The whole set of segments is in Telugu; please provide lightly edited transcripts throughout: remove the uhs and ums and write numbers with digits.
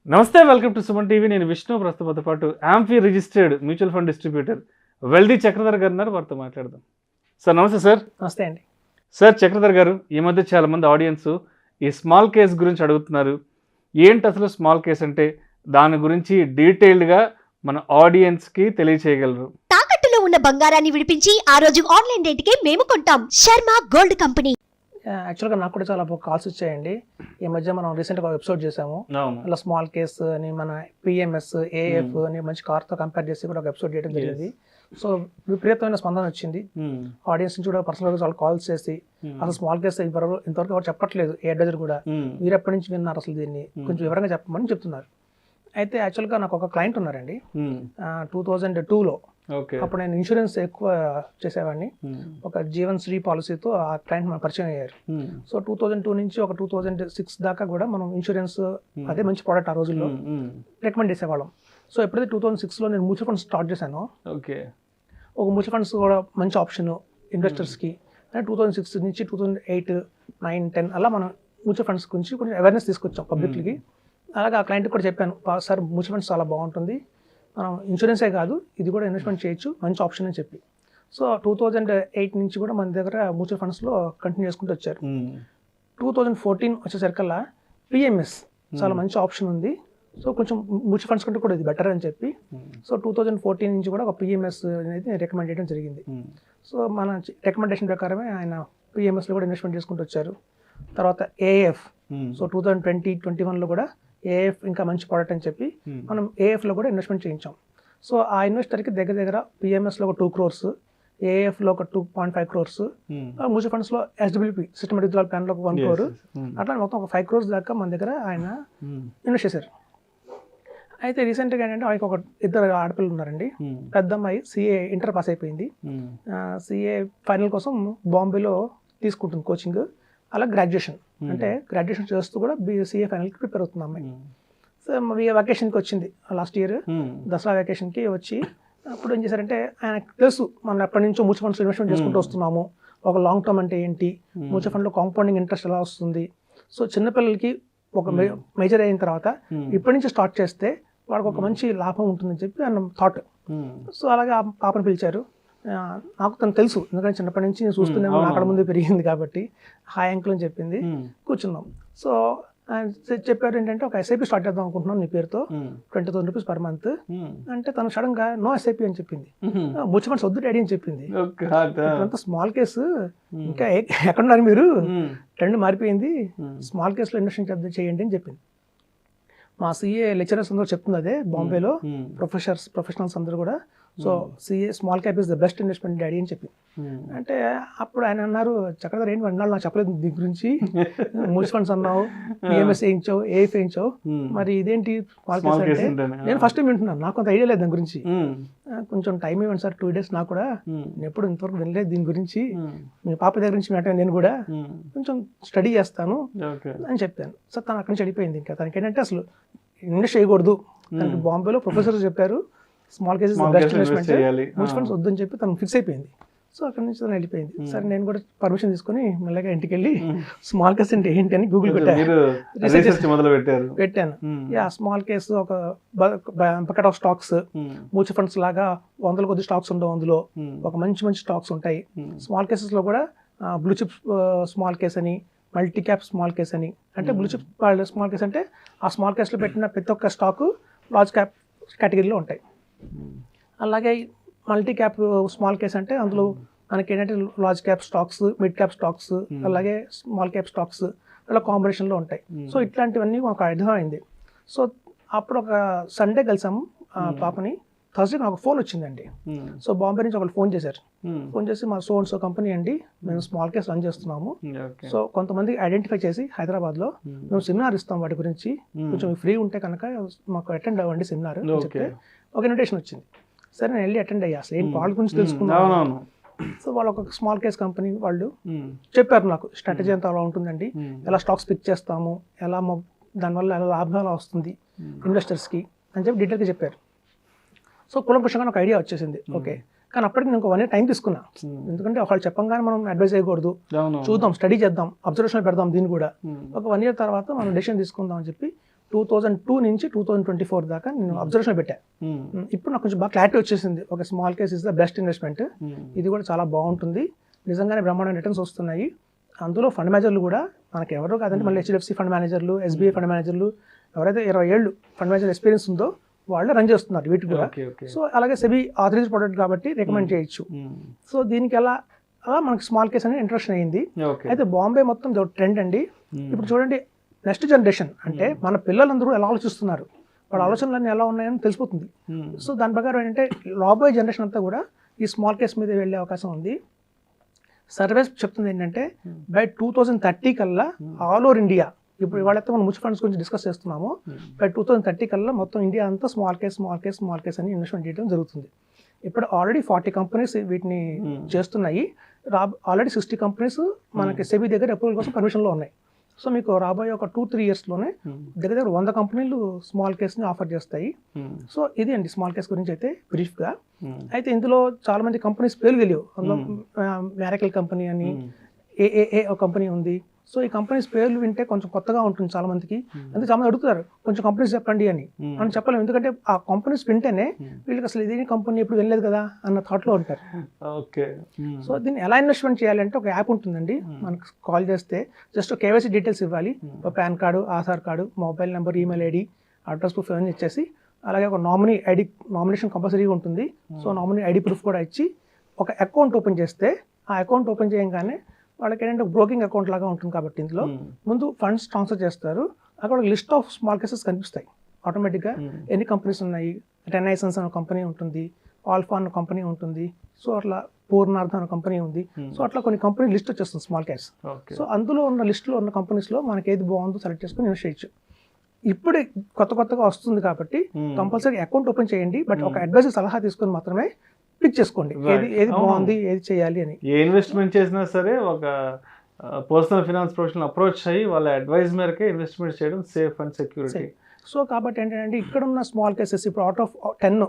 నమస్తే, వెల్కమ్ టు సుమన్ టీవీ. నేను విష్ణు. ప్రస్తుతంతో పాటు AMFI registered mutual fund distributor Veldi Chakradhar గారు ఉన్నారు. వారితో మాట్లాడదాం. సార్ నమస్తే. సార్ నమస్తే అండి. సార్ చక్రధర్ గారు, ఈ మధ్య చాలా మంది ఆడియన్స్ ఈ స్మాల్ కేస్ గురించి అడుగుతున్నారు. ఏంటి అసలు స్మాల్ కేస్ అంటే? దాని గురించి డీటెయిల్డ్గా మన ఆడియన్స్కి తెలియచేయగలరు. తాకట్టులో ఉన్న బంగారాన్ని విడిపించి ఆ రోజు ఆన్లైన్ రేటుకే మేము కొంటాం. Sharma gold company. యాక్చువల్గా నాకు కూడా చాలా కాల్స్ వచ్చాయండి. ఈ మధ్య మనం రీసెంట్గా ఒక ఎపిసోడ్ చేసాము. అలా స్మాల్ కేస్ అని, మన పిఎంఎస్, ఏఎఫ్ అని మంచి కార్తో కంపేర్ చేసి కూడా ఒక ఎపిసోడ్ చేయడం జరిగింది. సో విపరీతమైన స్పందన వచ్చింది. ఆడియన్స్ నుంచి కూడా పర్సనల్గా చాలా కాల్స్ చేసి అసలు స్మాల్ కేస్ ఇంతవరకు ఎవరు చెప్పట్లేదు, ఏ అడ్వైజర్ కూడా, మీరు ఎప్పటి నుంచి విన్నారు అసలు దీన్ని కొంచెం వివరంగా చెప్పమని చెప్తున్నారు. అయితే యాక్చువల్గా నాకు ఒక క్లయింట్ ఉన్నారండి. 2002లో అప్పుడు నేను ఇన్సూరెన్స్ ఎక్కువ చేసేవాడిని. ఒక జీవన్ శ్రీ పాలసీతో ఆ క్లయింట్ మనకు పరిచయం అయ్యారు. సో 2002 నుంచి ఒక 2006 దాకా కూడా మనం ఇన్సూరెన్స్ అదే మంచి ప్రోడక్ట్ ఆ రోజుల్లో రికమెండ్ చేసేవాళ్ళం. సో ఎప్పుడైతే 2006లో నేను మ్యూచువల్ ఫండ్స్ స్టార్ట్ చేశానో, ఒక మ్యూచువల్ ఫండ్స్ కూడా మంచి ఆప్షన్ ఇన్వెస్టర్స్కి. 2006 నుంచి 2008, 9, 10 అలా మనం మ్యూచువల్ ఫండ్స్ గురించి కొంచెం అవేర్నెస్ తీసుకొచ్చాం పబ్లిక్కి. అలాగే ఆ క్లయింట్కి కూడా చెప్పాను, సార్ మ్యూచువల్ ఫండ్స్ చాలా బాగుంటుంది, మనం ఇన్సూరెన్సే కాదు ఇది కూడా ఇన్వెస్ట్మెంట్ చేయొచ్చు, మంచి ఆప్షన్ అని చెప్పి. సో 2008 నుంచి కూడా మన దగ్గర మ్యూచువల్ ఫండ్స్లో కంటిన్యూ చేసుకుంటూ వచ్చారు. 2014 వచ్చేసరికల్లా పిఎంఎస్ చాలా మంచి ఆప్షన్ ఉంది, సో కొంచెం మ్యూచువల్ ఫండ్స్ కంటే కూడా ఇది బెటర్ అని చెప్పి, సో 2014 నుంచి కూడా ఒక పిఎంఎస్ అనేది రికమెండ్ చేయడం జరిగింది. సో మన రికమెండేషన్ ప్రకారమే ఆయన పిఎంఎస్లో కూడా ఇన్వెస్ట్మెంట్ చేసుకుంటూ వచ్చారు. తర్వాత ఏఎఫ్, సో 2020-21లో కూడా ఏఎఫ్ ఇంకా మంచి ప్రోడక్ట్ అని చెప్పి మనం ఏఎఫ్లో కూడా ఇన్వెస్ట్మెంట్ చేయించాం. సో ఆ ఇన్వెస్టర్కి దగ్గర పిఎంఎస్లో ఒక 2 crores, ఏఎఫ్లో ఒక 2.5 crores, మ్యూచువల్ ఫండ్స్లో ఎస్డబ్ల్యూపీ సిస్టమేటిక్ విత్డ్రాయల్ ప్లాన్లో ఒక 1 crore, అట్లా మొత్తం ఒక 5 crores దాకా మన దగ్గర ఆయన ఇన్వెస్ట్ చేశారు. అయితే రీసెంట్గా ఏంటంటే ఆయనకు ఒక 2 ఆడపిల్లలు ఉన్నారండి. పెద్ద అమ్మాయి సిఏ ఇంటర్ పాస్ అయిపోయింది, సిఏ ఫైనల్ కోసం బాంబేలో తీసుకుంటుంది కోచింగ్. అలా గ్రాడ్యుయేషన్ అంటే గ్రాడ్యుయేషన్ చేస్తూ కూడా సిఏ ఫైనల్కి ప్రిపేర్ అవుతుంది అమ్మాయి. సో వెకేషన్కి వచ్చింది లాస్ట్ ఇయర్, దసరా వెకేషన్కి వచ్చి అప్పుడు ఏం చేశారంటే ఆయనకు తెలుసు మనం ఎప్పటి నుంచో మ్యూచువల్ ఫండ్స్ ఇన్వెస్ట్మెంట్ చేసుకుంటూ వస్తున్నాము, ఒక లాంగ్ టర్మ్ అంటే ఏంటి, మ్యూచువల్ ఫండ్లో కాంపౌండింగ్ ఇంట్రెస్ట్ ఎలా వస్తుంది, సో చిన్నపిల్లలకి ఒక మేజర్ అయిన తర్వాత ఇప్పటి నుంచి స్టార్ట్ చేస్తే వాళ్ళకి ఒక మంచి లాభం ఉంటుందని చెప్పి ఆయన థాట్. సో అలాగే ఆ పాపను పిలిచారు. నాకు తను తెలుసు, ఎందుకంటే చిన్నప్పటి నుంచి నేను చూస్తున్నాను, అక్కడ ముందే పెరిగింది కాబట్టి హాయ్ అంకుల్ అని చెప్పింది. కూర్చున్నాం. సో చెప్పారు ఏంటంటే ఒక ఎస్ఐపి స్టార్ట్ చేద్దాం అనుకుంటున్నాను నీ పేరుతో, 20,000 rupees per month అంటే తను సడన్ గా నో ఎస్ఐపి అని చెప్పింది. మ్యూచువల్ ఫండ్స్ వద్దు డాడీ అని చెప్పింది. ఇప్పుడంతా స్మాల్ కేసు, ఇంకా ఎక్కడున్నారు మీరు, ట్రెండ్ మారిపోయింది, స్మాల్ కేసులో ఇన్వెస్ట్మెంట్ చేయండి అని చెప్పింది. మా సిఏ లెక్చరర్స్ అందరూ చెప్తుంది అదే, బాంబేలో ప్రొఫెషనల్స్ అందరూ కూడా. So CA small cap is the best investment daddy అని చెప్పి అంటే అప్పుడు ఆయన అన్నారు, చక్రధర్ ఏంటి అన్నాడు, నాకు చెప్పలేదు దీని గురించి, మ్యూచువల్ ఫండ్స్ అన్నావు, పిఎంఎస్ వేయించావు, ఏఎఫ్ వేయించావు, మరి ఇదేంటి స్మాల్ కేస్ అంటే నేను ఫస్ట్ టైం వింటున్నాను, నాకు అంత ఐడియా లేదు దాని గురించి, కొంచెం టైం ఇవ్వండి సార్ 2 days, నాకు కూడా నేను ఎప్పుడు ఇంతవరకు వినలేదు దీని గురించి, మీ పాప దగ్గర నుంచి మాట నేను కూడా కొంచెం స్టడీ చేస్తాను అని చెప్పాను. సార్ తను అక్కడి నుంచి అడిపోయింది. ఇంకా తనకి ఏంటంటే అసలు ఇన్వెస్ట్ చేయకూడదు, తనకి బాంబేలో ప్రొఫెసర్ చెప్పారు small cases best investment, mutual funds వద్దని చెప్పి తను ఫిక్స్ అయిపోయింది. సో అక్కడి నుంచి తను వెళ్ళిపోయింది. సరే నేను కూడా పర్మిషన్ తీసుకొని మెల్లగా ఇంటికి వెళ్ళి స్మాల్ కేస్ అంటే ఏంటి అని గూగుల్ పెట్టాను. స్మాల్ కేస్ ఒక bucket of stocks, mutual funds లాగా 100 కొద్ది స్టాక్స్ ఉండవు, అందులో ఒక మంచి స్టాక్స్ ఉంటాయి. స్మాల్ కేసెస్ లో కూడా బ్లూ చిప్ స్మాల్ కేస్ అని, మల్టీ క్యాప్ స్మాల్ కేస్ అని, అంటే బ్లూ చిప్ స్మాల్ కేస్ అంటే ఆ స్మాల్ కేస్ లో పెట్టిన ప్రతి ఒక్క స్టాక్ లార్జ్ క్యాప్ కేటగిరీలో ఉంటాయి. అలాగే మల్టీ క్యాప్ స్మాల్ కేస్ అంటే అందులో మనకి ఏంటంటే large cap stocks, mid cap stocks, అలాగే స్మాల్ క్యాప్ స్టాక్స్ అలా కాంబినేషన్లో ఉంటాయి. సో ఇట్లాంటివన్నీ మాకు అర్థమైంది. సో అప్పుడు ఒక సండే కలిసాము పాపని. థర్స్డే నాకు ఫోన్ వచ్చిందండి. సో బాంబే నుంచి ఒకళ్ళు ఫోన్ చేశారు. ఫోన్ చేసి మా సో కంపెనీ అండి, మేము స్మాల్ కేస్ రన్ చేస్తున్నాము, సో కొంతమంది ఐడెంటిఫై చేసి హైదరాబాద్లో మేము సెమినార్ ఇస్తాం, వాటి గురించి కొంచెం ఫ్రీ ఉంటే కనుక మాకు అటెండ్ అవ్వండి సెమినార్ అని చెప్తే ఒక ఇన్విటేషన్ వచ్చింది. సరే నేను వెళ్ళి అటెండ్ అయ్యా, అసలు ఏం వాళ్ళ గురించి తెలుసుకున్నాను. సో వాళ్ళు ఒక స్మాల్ కేస్ కంపెనీ వాళ్ళు చెప్పారు నాకు స్ట్రాటజీ అంతా అలా ఉంటుందండి, ఎలా స్టాక్స్ పిక్ చేస్తాము, ఎలా దానివల్ల ఎలా లాభాలు వస్తుంది ఇన్వెస్టర్స్కి అని చెప్పి డీటెయిల్గా చెప్పారు. సో కులంకుషంగా నాకు ఐడియా వచ్చేసింది. ఓకే, కానీ అప్పటికి నేను ఒక 1 year టైం తీసుకున్నా, ఎందుకంటే ఒకళ్ళు చెప్పంగానే మనం అడ్వైజ్ చేయకూడదు, చూద్దాం, స్టడీ చేద్దాం, అబ్జర్వేషన్ పెడదాం, దీన్ని కూడా ఒక 1 year తర్వాత మనం డెసిషన్ తీసుకుందాం అని చెప్పి 2002 నుంచి 2024 దాకా నేను అబ్జర్వేషన్ పెట్టాను. ఇప్పుడు నాకు కొంచెం బాగా క్లారిటీ వచ్చేసింది. ఒక small case is the best investment, ఇది కూడా చాలా బాగుంటుంది, నిజంగానే బ్రహ్మాండమైన రిటర్న్స్ వస్తున్నాయి. అందులో ఫండ్ మేనేజర్లు కూడా మనకి ఎవరో కాదంటే మళ్ళీ HDFC ఫండ్ మేనేజర్లు, SBI ఫండ్ మేనేజర్లు, ఎవరైతే 20 ఏళ్ళు ఫండ్ మేనేజర్ ఎక్స్పీరియన్స్ ఉందో వాళ్ళు రన్ చేస్తున్నారు వీటికి కూడా. సో అలాగే సెబీ ఆథరైజ్డ్ ప్రొడక్ట్ కాబట్టి రికమెండ్ చేయొచ్చు. సో దీనికి అలా మనకి స్మాల్ కేస్ అనేది ఇంట్రడక్షన్ అయ్యింది. అయితే బాంబే మొత్తం ట్రెండ్ అండి. ఇప్పుడు చూడండి, నెక్స్ట్ జనరేషన్ అంటే మన పిల్లలందరూ ఎలా ఆలోచిస్తున్నారు, వాళ్ళ ఆలోచనలన్నీ ఎలా ఉన్నాయని తెలిసిపోతుంది. సో దాని ప్రకారం ఏంటంటే రాబోయే జనరేషన్ అంతా కూడా ఈ స్మాల్ కేస్ మీద వెళ్ళే అవకాశం ఉంది. సర్వేస్ చెప్తుంది ఏంటంటే బై 2030 కల్లా ఆల్ ఓవర్ ఇండియా, ఇప్పుడు ఇవాళైతే మనం మ్యూచువల్ ఫండ్స్ గురించి డిస్కస్ చేస్తున్నాము, బై 2030 కల్లా మొత్తం ఇండియా అంతా స్మాల్ కేస్ అని ఇన్వెస్ట్మెంట్ చేయడం జరుగుతుంది. ఇప్పుడు ఆల్రెడీ 40 కంపెనీస్ వీటిని చేస్తున్నాయి. ఆల్రెడీ 60 కంపెనీస్ మనకి సెబీ దగ్గర అప్రూవల్ కోసం పర్మిషన్లో ఉన్నాయి. సో మీకు రాబోయే ఒక 2-3 ఇయర్స్లోనే దగ్గర 100 కంపెనీలు స్మాల్ కేస్ని ఆఫర్ చేస్తాయి. సో ఇది అండి స్మాల్ కేస్ గురించి అయితే బ్రీఫ్గా. అయితే ఇందులో చాలా మంది కంపెనీస్ పేర్లు తెలియవు. అందులో మ్యారకిల్ కంపెనీ అని, ఏఏఏ ఒక కంపెనీ ఉంది. సో ఈ కంపెనీస్ పేర్లు వింటే కొంచెం కొత్తగా ఉంటుంది చాలా మందికి. అందుకే చాలా మంది అడుగుతారు కొంచెం కంపెనీస్ చెప్పండి అని. మనం చెప్పలేము, ఎందుకంటే ఆ కంపెనీస్ వింటేనే వీళ్ళకి అసలు ఇదే కంపెనీ ఎప్పుడు వెళ్ళలేదు కదా అన్న థాట్లో ఉంటారు. ఓకే. సో దీన్ని ఎలా ఇన్వెస్ట్మెంట్ చేయాలంటే ఒక యాప్ ఉంటుందండి, మనకు కాల్ చేస్తే జస్ట్ KYC డీటెయిల్స్ ఇవ్వాలి. ఒక pan card, Aadhaar card, mobile number, email ID, address proof ఇవన్నీ ఇచ్చేసి, అలాగే ఒక నామినేషన్ కంపల్సరీగా ఉంటుంది. సో నామినీ ఐడి ప్రూఫ్ కూడా ఇచ్చి ఒక అకౌంట్ ఓపెన్ చేస్తే, ఆ అకౌంట్ ఓపెన్ చేయగానే వాళ్ళకి ఏంటంటే బ్రోకింగ్ అకౌంట్ లాగా ఉంటుంది కాబట్టి ఇందులో ముందు ఫండ్స్ ట్రాన్స్ఫర్ చేస్తారు. అక్కడ లిస్ట్ ఆఫ్ స్మాల్ కేసెస్ కనిపిస్తాయి ఆటోమేటిక్గా. ఎన్ని కంపెనీస్ ఉన్నాయి, టెనైసన్స్ అనే కంపెనీ ఉంటుంది, ఆల్ఫా అనే కంపెనీ ఉంటుంది, సో అట్లా పూర్ణార్థ అనే కంపెనీ ఉంది. సో అట్లా కొన్ని కంపెనీ లిస్ట్ వచ్చేస్తుంది స్మాల్ కేస్. సో అందులో ఉన్న లిస్టులో ఉన్న కంపెనీస్లో మనకి ఏది బాగుందో సెలెక్ట్ చేసుకుని ఇన్వెస్ట్ చేయొచ్చు. ఇప్పుడే కొత్తగా వస్తుంది కాబట్టి కంపల్సరీ అకౌంట్ ఓపెన్ చేయండి. బట్ ఒక అడ్వైజర్ సలహా తీసుకొని మాత్రమే పిక్ చేసుకోండి ఏది బాగుంది, ఏది చేయాలి అని. ఏ ఇన్వెస్ట్మెంట్ చేసినా సరే ఒక పర్సనల్ ఫినాన్స్ ప్రొఫెషనల్ అప్రోచ్ అయ్యి వాళ్ళ అడ్వైజ్ మేరకే ఇన్వెస్ట్మెంట్ చేయడం సేఫ్ అండ్ సెక్యూరిటీ. సో కాబట్టి ఏంటంటే ఇక్కడ ఉన్న స్మాల్ కేసెస్ ఇప్పుడు out of 10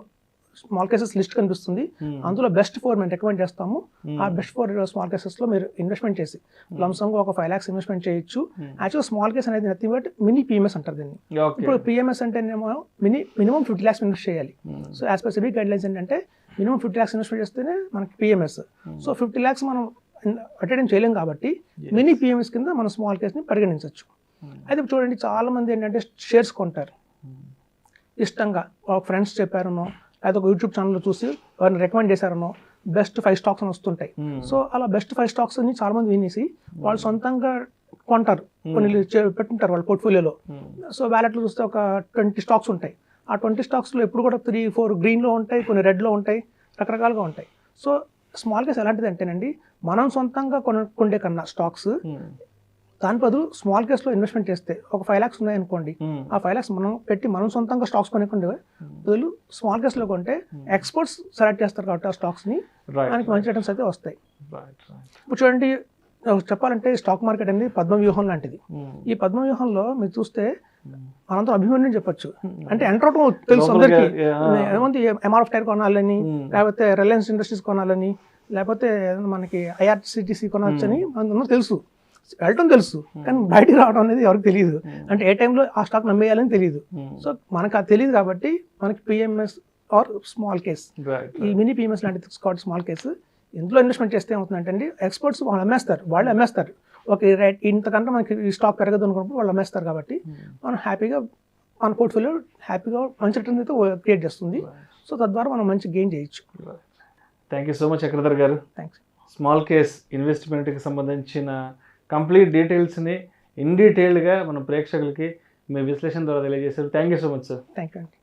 small cases list కనిపిస్తుంది. అందులో బెస్ట్ 4 మేము రికమెండ్ చేస్తాము. ఆ బెస్ట్ 4 స్మాల్ కేసెస్లో మీరు ఇన్వెస్ట్మెంట్ చేసి లంసంగా ఒక 5 lakhs ఇన్వెస్ట్మెంట్ చేయొచ్చు. యాక్చువల్ స్మాల్ కేస్ అనేది నథింగ్ బట్ మినీ PMS అంటారు దీన్ని. ఇప్పుడు PMS అంటేనేమో మినిమం 50 lakhs ఇన్వెస్ట్ చేయాలి. So as per SEBI guide lines ఏంటంటే మినిమం 50 lakhs ఇన్వెస్ట్మెంట్ చేస్తేనే మనకి PMS. సో 50 lakhs మనం అటెండ్ చేయలేం కాబట్టి మినీ PMS కింద మనం స్మాల్ కేస్ని పరిగణించవచ్చు. అయితే చూడండి, చాలా మంది ఏంటంటే షేర్స్ కొంటారు ఇష్టంగా, ఒక ఫ్రెండ్స్ చెప్పారనో లేదా ఒక యూట్యూబ్ ఛానల్లో చూసి వారిని రికమెండ్ చేశారనో బెస్ట్ 5 stocks అని వస్తుంటాయి. సో అలా బెస్ట్ 5 stocks అని చాలా మంది వినేసి వాళ్ళు సొంతంగా కొంటారు, కొన్ని పెట్టుంటారు వాళ్ళ పోర్ట్ఫోలియోలో. సో వ్యాలెట్లో చూస్తే ఒక 20 stocks ఉంటాయి. ఆ 20 stocksలో ఎప్పుడు కూడా 3-4 గ్రీన్లో ఉంటాయి, కొన్ని రెడ్లో ఉంటాయి, రకరకాలుగా ఉంటాయి. సో స్మాల్ కేస్ ఎలాంటిది అంటేనండి, మనం సొంతంగా కొనుక్కుండే కన్నా స్టాక్స్ దాని బదులు స్మాల్ కేస్లో ఇన్వెస్ట్మెంట్ చేస్తే ఒక 5 lakhs ఉన్నాయనుకోండి, ఆ 5 lakhs మనం సొంతంగా స్టాక్స్ కొనుక్కుంటే బదులు స్మాల్ కేస్లో కొంటే ఎక్స్పర్ట్స్ సెలెక్ట్ చేస్తారు కాబట్టి ఆ స్టాక్స్ని దానికి మంచి రిటర్న్స్ అయితే వస్తాయి. ఇప్పుడు చూడండి, చెప్పాలంటే స్టాక్ మార్కెట్ అనేది పద్మవ్యూహం లాంటిది. ఈ పద్మవ్యూహంలో మీరు చూస్తే మనంతా అభిమన్యుని చెప్పొచ్చు. అంటే ఎంటర్ తెలుసు అందరికీ, ఏమంది MRF టైర్ కొనాలని, లేకపోతే రిలయన్స్ ఇండస్ట్రీస్ కొనాలని, లేకపోతే మనకి IRCTC కొనవచ్చని అందరూ తెలుసు, వెళ్ళటం తెలుసు, కానీ బయటికి రావడం అనేది ఎవరికి తెలియదు. అంటే ఏ టైంలో ఆ స్టాక్ నమ్మేయాలని తెలియదు. సో మనకు అది తెలియదు కాబట్టి మనకి PMS ఆర్ స్మాల్ కేస్, ఈ మినీ PMS లాంటి స్మాల్ కేసు ఇందులో ఇన్వెస్ట్మెంట్ చేస్తే ఏమవుతుందంటే అండి, ఎక్స్పర్ట్స్ వాళ్ళు అమ్మేస్తారు. ఓకే రైట్, ఇంతకంటే మనకి ఈ స్టాక్ పెరగదు అనుకున్నప్పుడు వాళ్ళు అమ్మేస్తారు కాబట్టి మనం హ్యాపీగా మన పోర్ట్ఫోలియో మంచి రిటర్న్ అయితే క్రియేట్ చేస్తుంది. సో తద్వారా మనం మంచి గెయిన్ చేయొచ్చు. Thank you so much Chakradhar గారు. థ్యాంక్స్. స్మాల్ కేస్ ఇన్వెస్ట్మెంట్కి సంబంధించిన కంప్లీట్ డీటెయిల్స్ని ఇన్ డీటెయిల్డ్గా మన ప్రేక్షకులకి మీ విశ్లేషణ ద్వారా తెలియజేశారు. Thank you so much sir. Thank you అండి.